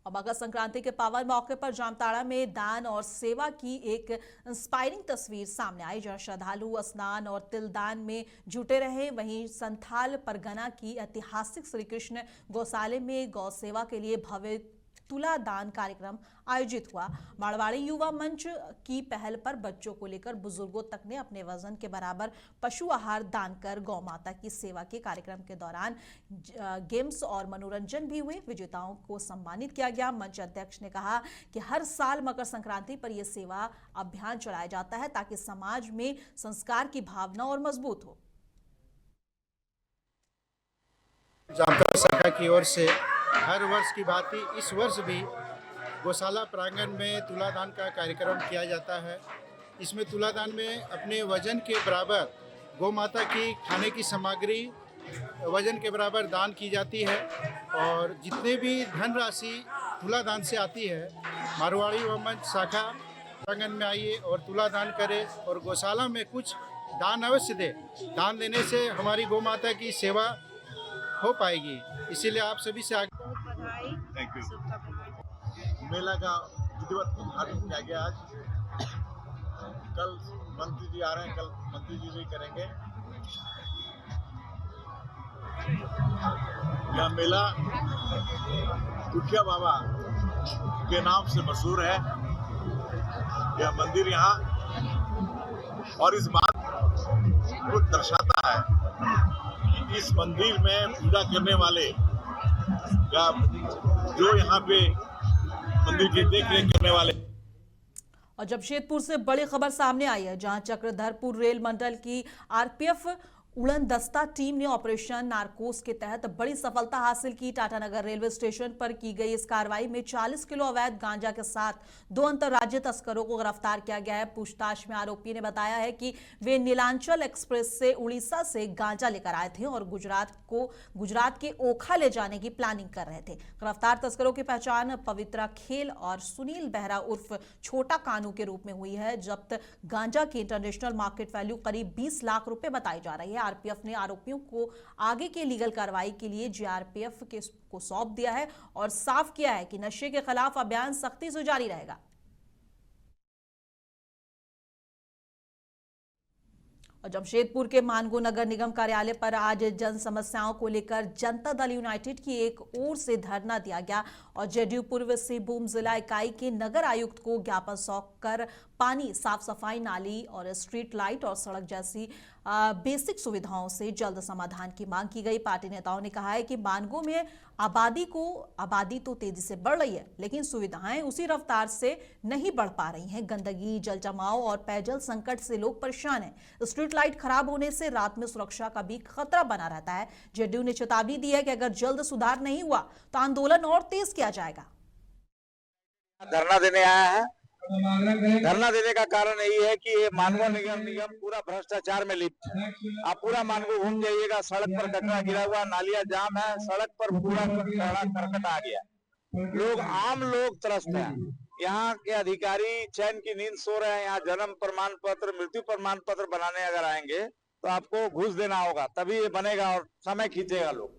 और मकर संक्रांति के पावन मौके पर जामताड़ा में दान और सेवा की एक इंस्पायरिंग तस्वीर सामने आई, जहां श्रद्धालु स्नान और तिलदान में जुटे रहे। वहीं संथाल परगना की ऐतिहासिक श्री कृष्ण गौशाले में गौ सेवा के लिए भव्य तुला दान कार्यक्रम आयोजित हुआ। मारवाड़ी युवा मंच की पहल पर बच्चों को लेकर बुजुर्गों तक ने अपने वजन के बराबर पशु आहार दान कर गौ माता की सेवा के कार्यक्रम के दौरान गेम्स और मनोरंजन भी हुए। विजेताओं को सम्मानित किया गया। मंच अध्यक्ष ने कहा कि हर साल मकर संक्रांति पर यह सेवा अभियान चलाया जाता है ताकि समाज में संस्कार की भावना और मजबूत हो। जामताड़ा शाखा की ओर से हर वर्ष की भांति इस वर्ष भी गौशाला प्रांगण में तुलादान का कार्यक्रम किया जाता है। इसमें तुलादान में अपने वजन के बराबर गौ माता की खाने की सामग्री वजन के बराबर दान की जाती है और जितने भी धनराशि तुलादान से आती है, मारवाड़ी व मंच शाखा प्रांगण में आइए और तुलादान करें और गौशाला में कुछ दान अवश्य दें। दान देने से हमारी गौ माता की सेवा हो पाएगी, इसीलिए आप सभी से आगे बधाई। Thank you. मेला का विधिवत उद्घाटन किया गया आज। कल मंत्री जी आ रहे हैं, कल मंत्री जी भी करेंगे। यह मेला दुखिया बाबा के नाम से मशहूर है। यह मंदिर यहाँ और इस बात को दर्शाता है कि इस मंदिर में पूजा करने वाले या जो यहाँ पे मंदिर की देखरेख करने वाले। और जमशेदपुर से बड़ी खबर सामने आई है, जहां चक्रधरपुर रेल मंडल की आरपीएफ उड़न दस्ता टीम ने ऑपरेशन नारकोस के तहत बड़ी सफलता हासिल की। टाटानगर रेलवे स्टेशन पर की गई इस कार्रवाई में 40 किलो अवैध गांजा के साथ 2 अंतर्राज्यीय तस्करों को गिरफ्तार किया गया है। पूछताछ में आरोपी ने बताया है कि वे नीलांचल एक्सप्रेस से उड़ीसा से गांजा लेकर आए थे और गुजरात के ओखा ले जाने की प्लानिंग कर रहे थे। गिरफ्तार तस्करों की पहचान पवित्रा खेल और सुनील बेहरा उर्फ छोटा कानू के रूप में हुई है। जब्त गांजा की इंटरनेशनल मार्केट वैल्यू करीब 20 लाख रुपए बताई जा रही है। आरपीएफ ने आरोपियों को आगे के लीगल कार्रवाई के लिए जीआरपीएफ को सौंप दिया है और साफ किया है कि नशे के खिलाफ अभियान सख्ती से जारी रहेगा। और जमशेदपुर के मानगो नगर निगम कार्यालय पर आज जन समस्याओं को लेकर जनता दल यूनाइटेड की एक ओर से धरना दिया गया और जेडीयू पूर्व सिंहभूम जिला इकाई के नगर आयुक्त को ज्ञापन सौंप कर पानी, साफ सफाई, नाली और स्ट्रीट लाइट और सड़क जैसी बेसिक सुविधाओं से जल्द समाधान की मांग की गई। पार्टी नेताओं ने कहा है कि मानगो में आबादी तो तेजी से बढ़ रही है, लेकिन सुविधाएं उसी रफ्तार से नहीं बढ़ पा रही हैं। गंदगी, जल जमाव और पेयजल संकट से लोग परेशान हैं। स्ट्रीट लाइट खराब होने से रात में सुरक्षा का भी खतरा बना रहता है। जेडीयू ने चेतावनी दी है कि अगर जल्द सुधार नहीं हुआ तो आंदोलन और तेज किया जाएगा। धरना देने आया है। धरना देने का कारण यही है कि ये मानगो निगम पूरा भ्रष्टाचार में लिप्त है। आप पूरा मानगो घूम जाइएगा, सड़क पर कचरा गिरा हुआ, नालियां जाम है, सड़क पर पूरा करकट आ गया। लोग, आम लोग त्रस्त हैं। यहाँ के अधिकारी चैन की नींद सो रहे हैं। यहाँ जन्म प्रमाण पत्र, मृत्यु प्रमाण पत्र बनाने अगर आएंगे तो आपको घूस देना होगा, तभी ये बनेगा और समय खींचेगा लोग।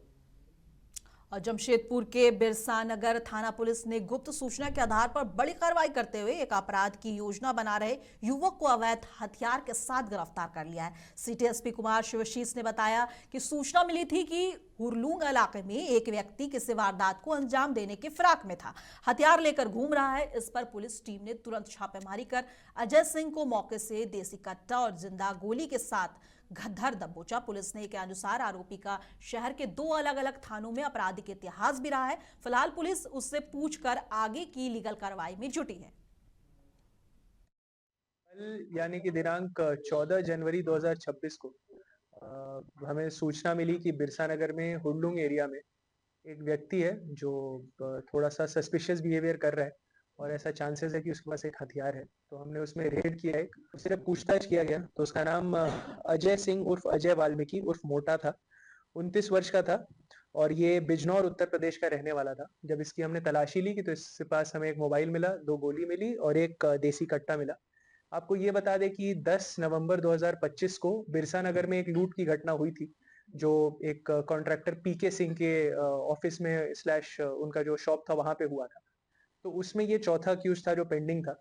और जमशेदपुर के बिरसा नगर थाना पुलिस ने गुप्त सूचना के आधार पर बड़ी कार्रवाई करते हुए एक अपराध की योजना बना रहे युवक को अवैध हथियार के साथ गिरफ्तार कर लिया है। सिटी एसपी कुमार शिवशीष ने बताया कि सूचना मिली थी कि हुरलूंग इलाके में एक व्यक्ति किसी वारदात को अंजाम देने के फिराक में था, हथियार लेकर घूम रहा है। इस पर पुलिस टीम ने तुरंत छापेमारी कर अजय सिंह को मौके से देसी कट्टा और जिंदा गोली के साथ धर दबोचा। पुलिस ने के अनुसार आरोपी का शहर के 2 अलग अलग थानों में आपराधिक इतिहास भी रहा है। फिलहाल पुलिस उससे पूछकर आगे की लीगल कार्रवाई में जुटी है। कल यानी कि दिनांक 14 जनवरी 2026 को हमें सूचना मिली कि बिरसा नगर में हुरलुंग एरिया में एक व्यक्ति है जो थोड़ा सा सस्पिशियस बिहेवियर कर रहा है और ऐसा चांसेस है कि उसके पास एक हथियार है। तो हमने उसमें रेड किया, उससे जब पूछताछ किया गया तो उसका नाम अजय सिंह उर्फ अजय वाल्मीकि उर्फ मोटा था। 29 वर्ष का था और ये बिजनौर उत्तर प्रदेश का रहने वाला था। जब इसकी हमने तलाशी ली कि तो इसके पास हमें एक मोबाइल मिला, 2 गोली मिली और एक देसी कट्टा मिला। आपको ये बता दें कि 10 नवंबर 2025 को बिरसा नगर में एक लूट की घटना हुई थी, जो एक कॉन्ट्रैक्टर पीके सिंह के ऑफिस में / उनका जो शॉप था वहां पे हुआ था। तो उसमें ये चौथा अक्यूज था जो पेंडिंग था।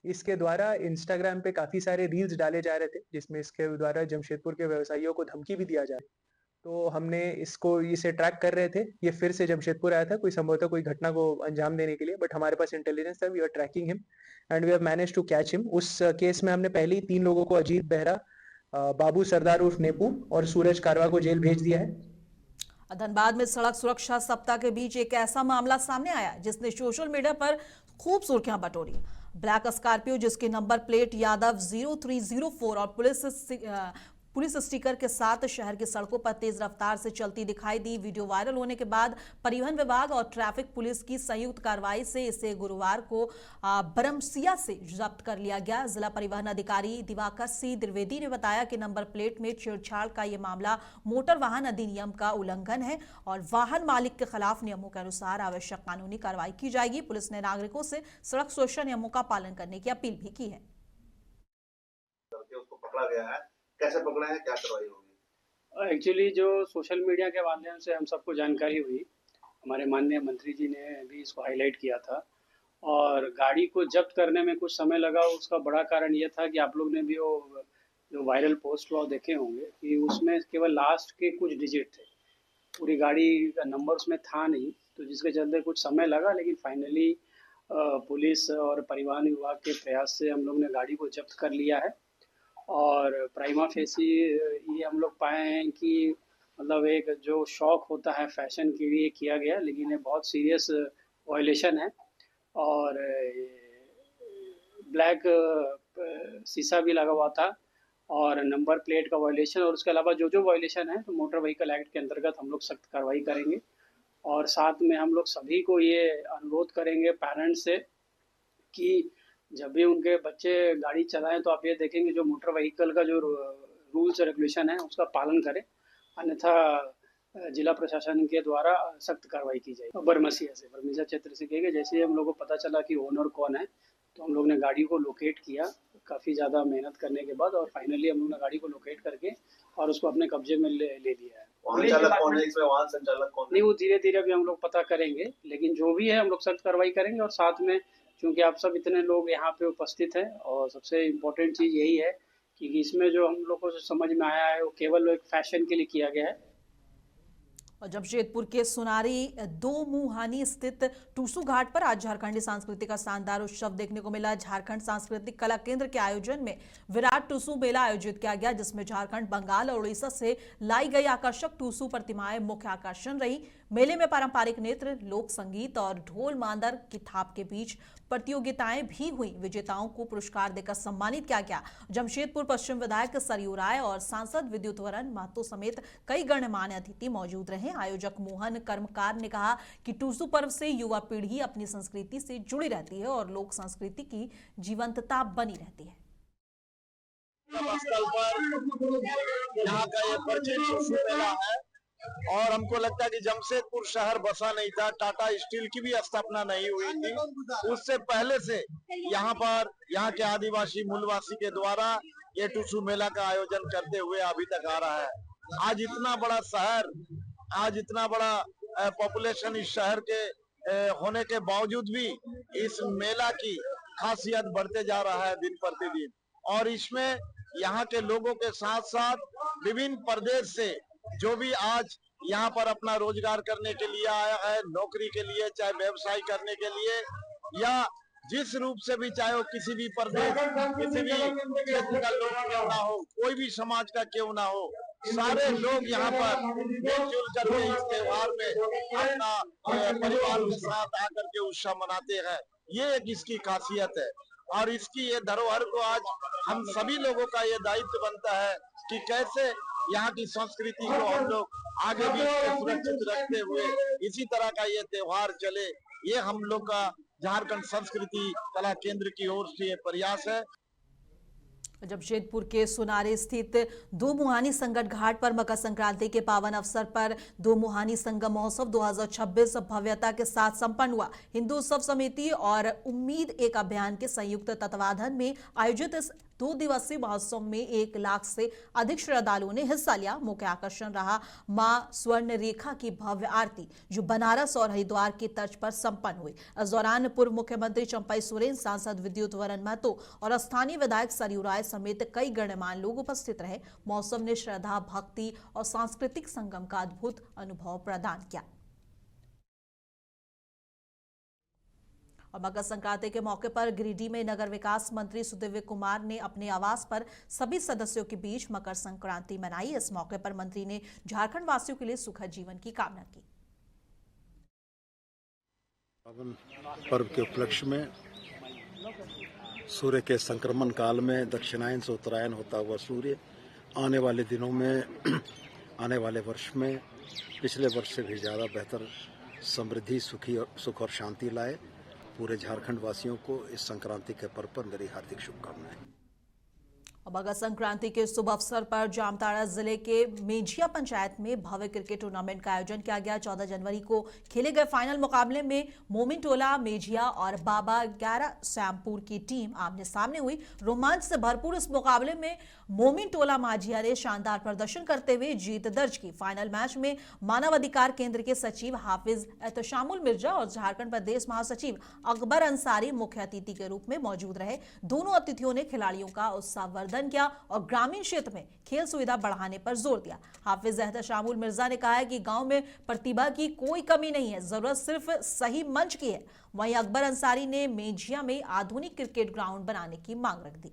इसके द्वारा इंस्टाग्राम पे काफ़ी सारे रील्स डाले जा रहे थे, जिसमें इसके द्वारा जमशेदपुर के व्यवसायियों को धमकी भी दिया जा रहा है। तो हमने इसे ट्रैक कर रहे थे। ये फिर से जमशेदपुर आया था, कोई संभवतः कोई घटना को अंजाम देने के लिए, बट हमारे पास इंटेलिजेंस था, we are tracking him and we have managed to catch him. उस केस में हमने पहले ही 3 लोगों को, अजीत बेहरा, बाबू सरदार उर्फ नेपू और सूरज कारवा को जेल भेज दिया है। धनबाद में सड़क सुरक्षा सप्ताह के बीच एक ऐसा मामला सामने आया जिसने सोशल मीडिया पर खूब सुर्खियां बटोरी। ब्लैक स्कॉर्पियो जिसकी नंबर प्लेट यादव 0304 और पुलिस स्टिकर के साथ शहर की सड़कों पर तेज रफ्तार से चलती दिखाई दी। वीडियो वायरल होने के बाद परिवहन विभाग और ट्रैफिक पुलिस की संयुक्त कार्रवाई से इसे गुरुवार को बरमसिया से जब्त कर लिया गया। जिला परिवहन अधिकारी दिवाकर सी द्विवेदी ने बताया कि नंबर प्लेट में छेड़छाड़ का यह मामला मोटर वाहन अधिनियम का उल्लंघन है और वाहन मालिक के खिलाफ नियमों के अनुसार आवश्यक कानूनी कार्रवाई की जाएगी। पुलिस ने नागरिकों से सड़क सुरक्षा नियमों का पालन करने की अपील भी की है। उसको पकड़ा गया है, कैसे पकड़े हैं, क्या कार्रवाई होगी? एक्चुअली जो सोशल मीडिया के माध्यम से हम सबको जानकारी हुई, हमारे माननीय मंत्री जी ने भी इसको हाईलाइट किया था और गाड़ी को जब्त करने में कुछ समय लगा। उसका बड़ा कारण ये था कि आप लोग ने भी वो जो वायरल पोस्ट हुआ देखे होंगे कि उसमें केवल लास्ट के कुछ डिजिट थे, पूरी गाड़ी का नंबर उसमें था नहीं, तो जिसके चलते कुछ समय लगा। लेकिन फाइनली पुलिस और परिवहन विभाग के प्रयास से हम लोग ने गाड़ी को जब्त कर लिया है और प्राइमा फेसी ये हम लोग पाए हैं कि मतलब एक जो शौक होता है फैशन के लिए किया गया, लेकिन ये बहुत सीरियस वायलेशन है और ब्लैक शीशा भी लगा हुआ था और नंबर प्लेट का वायलेशन और उसके अलावा जो वायलेशन है तो मोटर व्हीकल एक्ट के अंतर्गत हम लोग सख्त कार्रवाई करेंगे। और साथ में हम लोग सभी को ये अनुरोध करेंगे पेरेंट्स से कि जब भी उनके बच्चे गाड़ी चलाएं तो आप ये देखेंगे जो मोटर व्हीकल का जो रूल्स रेगुलेशन है उसका पालन करें, अन्यथा जिला प्रशासन के द्वारा सख्त कार्रवाई की जाएगी। बरमसिया क्षेत्र से किए गए। जैसे ही हम लोग को पता चला कि ओनर कौन है तो हम लोग ने गाड़ी को लोकेट किया, काफ़ी ज़्यादा मेहनत करने के बाद, और फाइनली हम लोग ने गाड़ी को लोकेट करके और उसको अपने कब्जे में ले लिया है। वाहन चालक कौन है इसमें, वाहन संचालक कौन है? नहीं, वो धीरे धीरे भी हम लोग पता करेंगे, लेकिन जो भी है हम लोग सख्त कार्रवाई करेंगे। और साथ में क्योंकि आप सब इतने लोग यहाँ पे उपस्थित हैं और सबसे इम्पोर्टेंट चीज़ यही है कि इसमें जो हम लोग को समझ में आया है वो केवल एक फैशन के लिए किया गया है। और जमशेदपुर के सुनारी दो मुहानी स्थित टूसू घाट पर आज झारखंडी सांस्कृतिक का शानदार उत्सव देखने को मिला। झारखंड सांस्कृतिक कला केंद्र के आयोजन में विराट टूसू मेला आयोजित किया गया, जिसमें झारखंड, बंगाल और उड़ीसा से लाई गई आकर्षक टूसू प्रतिमाएं मुख्य आकर्षण रही। मेले में पारंपरिक नृत्य, लोक संगीत और ढोल मांदर की थाप के बीच प्रतियोगिताएं भी हुई। विजेताओं को पुरस्कार देकर सम्मानित किया गया। जमशेदपुर पश्चिम विधायक सरयू राय और सांसद विद्युतवरण महतो समेत कई गणमान्य अतिथि मौजूद रहे। आयोजक मोहन कर्मकार ने कहा कि टूसू पर्व से युवा पीढ़ी अपनी संस्कृति से जुड़ी रहती है और लोक संस्कृति की जीवंतता बनी रहती है। स्थल पर यहाँ का ये परिचय टूसू मेला है और हमको लगता है कि जमशेदपुर शहर बसा नहीं था, टाटा स्टील की भी स्थापना नहीं हुई थी, उससे पहले से यहाँ पर यहाँ के आदिवासी मूलवासी के द्वारा ये टूसू मेला का आयोजन करते हुए अभी तक आ रहा है। आज इतना बड़ा शहर, आज इतना बड़ा पॉपुलेशन इस शहर के होने के बावजूद भी इस मेला की खासियत बढ़ते जा रहा है दिन प्रतिदिन। और इसमें यहाँ के लोगों के साथ साथ विभिन्न प्रदेश से जो भी आज यहाँ पर अपना रोजगार करने के लिए आया है, नौकरी के लिए, चाहे व्यवसाय करने के लिए, या जिस रूप से भी, चाहे वो किसी भी प्रदेश, किसी भी क्षेत्र का लोग क्यों ना हो, कोई भी समाज का क्यों ना हो, सारे लोग यहाँ पर मिलजुल करके इस त्योहार में अपना परिवार के साथ आकर के उत्सव मनाते हैं। ये एक इसकी खासियत है और इसकी ये धरोहर को आज हम सभी लोगों का ये दायित्व बनता है कि कैसे यहाँ की संस्कृति को हम लोग आगे भी सुरक्षित रखते हुए इसी तरह का ये त्योहार चले। ये हम लोग का झारखंड संस्कृति कला केंद्र की ओर से ये प्रयास है। जमशेदपुर के सुनारे स्थित दो मुहानी संगत घाट पर मकर संक्रांति के पावन अवसर पर दो मुहानी संगम महोत्सव 2026 भव्यता के साथ संपन्न हुआ। हिंदू उत्सव समिति और उम्मीद एक अभियान के संयुक्त तत्वाधान में आयोजित इस 2 दिवसीय महोत्सव में 1 लाख से अधिक श्रद्धालुओं ने हिस्सा लिया। मुख्य आकर्षण रहा मां स्वर्ण रेखा की भव्य आरती, जो बनारस और हरिद्वार की तर्ज पर संपन्न हुई। इस दौरान पूर्व मुख्यमंत्री चंपई सोरेन, सांसद विद्युत वरण महतो और स्थानीय विधायक सरयू राय समेत कई गणमान्य लोग उपस्थित रहे। महोत्सव ने श्रद्धा, भक्ति और सांस्कृतिक संगम का अद्भुत अनुभव प्रदान किया। और मकर संक्रांति के मौके पर गिरिडीह में नगर विकास मंत्री सुदिव्य कुमार ने अपने आवास पर सभी सदस्यों के बीच मकर संक्रांति मनाई। इस मौके पर मंत्री ने झारखंड वासियों के लिए सुखद जीवन की कामना की। पावन पर्व के उपलक्ष्य में सूर्य के संक्रमण काल में दक्षिणायन से उत्तरायण होता हुआ सूर्य आने वाले दिनों में आने वाले वर्ष में पिछले वर्ष से भी ज़्यादा बेहतर समृद्धि, सुख और शांति लाए। पूरे झारखंड वासियों को इस संक्रांति के पर्व पर मेरी हार्दिक शुभकामनाएं। मकर संक्रांति के शुभ अवसर पर जामताड़ा जिले के मेझिया पंचायत में भव्य क्रिकेट टूर्नामेंट का आयोजन किया गया। 14 जनवरी को खेले गए फाइनल मुकाबले में मोमिन टोला मेझिया और बाबा 11 श्यामपुर की टीम आमने सामने हुई। रोमांच से भरपूर इस मुकाबले में मोमिन टोला माझिया ने शानदार प्रदर्शन करते हुए जीत दर्ज की। फाइनल मैच में मानव अधिकार केंद्र के सचिव हाफिज एहतशामुल मिर्जा और झारखंड प्रदेश महासचिव अकबर अंसारी मुख्य अतिथि के रूप में मौजूद रहे। दोनों अतिथियों ने खिलाड़ियों का उत्साहवर्धन किया और ग्रामीण क्षेत्र में खेल सुविधा बढ़ाने पर जोर दिया। हाफिज एहतशामुल मिर्जा ने कहा है कि गांव में प्रतिभा की कोई कमी नहीं है, जरूरत सिर्फ सही मंच की है। वहीं अकबर अंसारी ने मेझिया में आधुनिक क्रिकेट ग्राउंड बनाने की मांग रख दी।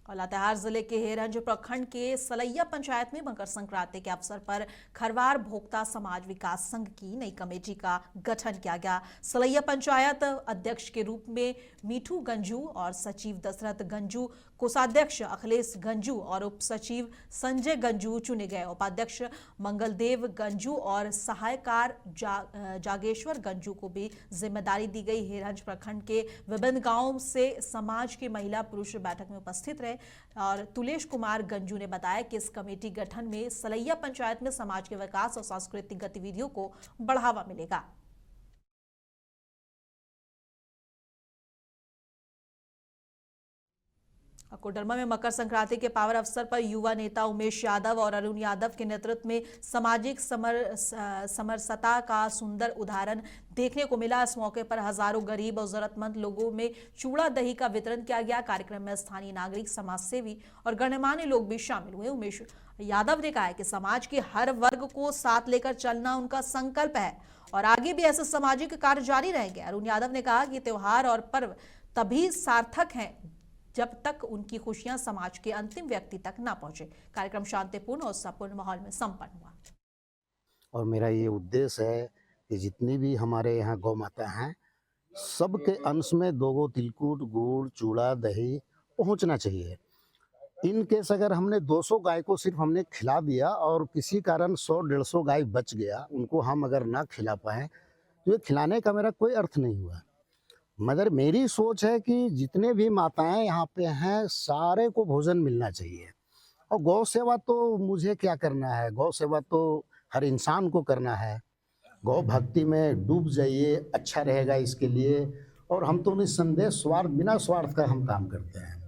और लातेहार जिले के हेरंज प्रखंड के सलैया पंचायत में मकर संक्रांति के अवसर पर खरवार भोक्ता समाज विकास संघ की नई कमेटी का गठन किया गया। सलैया पंचायत अध्यक्ष के रूप में मीठू गंजू और सचिव दशरथ गंजू, कोषाध्यक्ष अखिलेश गंजू और उप सचिव संजय गंजू चुने गए। उपाध्यक्ष मंगलदेव गंजू और सहायकार जागेश्वर गंजू को भी जिम्मेदारी दी गई। हेरंज प्रखंड के विभिन्न गांवों से समाज के महिला पुरुष बैठक में उपस्थित रहे और तुलेश कुमार गंजू ने बताया कि इस कमेटी गठन में सलैया पंचायत में समाज के विकास और सांस्कृतिक गतिविधियों को बढ़ावा मिलेगा। कोडरमा में मकर संक्रांति के पावन अवसर पर युवा नेता उमेश यादव और अरुण यादव के नेतृत्व में सामाजिक समरसता का सुंदर उदाहरण देखने को मिला। इस मौके पर हजारों गरीब और जरूरतमंद लोगों में चूड़ा दही का वितरण किया गया। कार्यक्रम में स्थानीय नागरिक, समाजसेवी और गणमान्य लोग भी शामिल हुए। उमेश यादव ने कहा है कि समाज के हर वर्ग को साथ लेकर चलना उनका संकल्प है और आगे भी ऐसे सामाजिक कार्य जारी रहेंगे। अरुण यादव ने कहा कि त्योहार और पर्व तभी सार्थक हैं जब तक उनकी खुशियां समाज के अंतिम व्यक्ति तक ना पहुंचे। कार्यक्रम शांतिपूर्ण और उत्साहपूर्ण माहौल में संपन्न हुआ। और मेरा ये उद्देश्य है कि जितनी भी हमारे यहाँ गौ माता हैं, सबके अंश में 2 तिलकुट, गुड़, चूड़ा, दही पहुँचना चाहिए। इन केस अगर हमने 200 गाय को सिर्फ हमने खिला दिया और किसी कारण 100-150 गाय बच गया, उनको हम अगर ना खिला पाए तो ये खिलाने का मेरा कोई अर्थ नहीं हुआ। मगर मेरी सोच है कि जितने भी माताएं यहाँ पे हैं, सारे को भोजन मिलना चाहिए। और गौ सेवा तो मुझे क्या करना है, गौ सेवा तो हर इंसान को करना है। गौ भक्ति में डूब जाइए, अच्छा रहेगा इसके लिए। और हम तो निस्संदेह बिना स्वार्थ का हम काम करते हैं।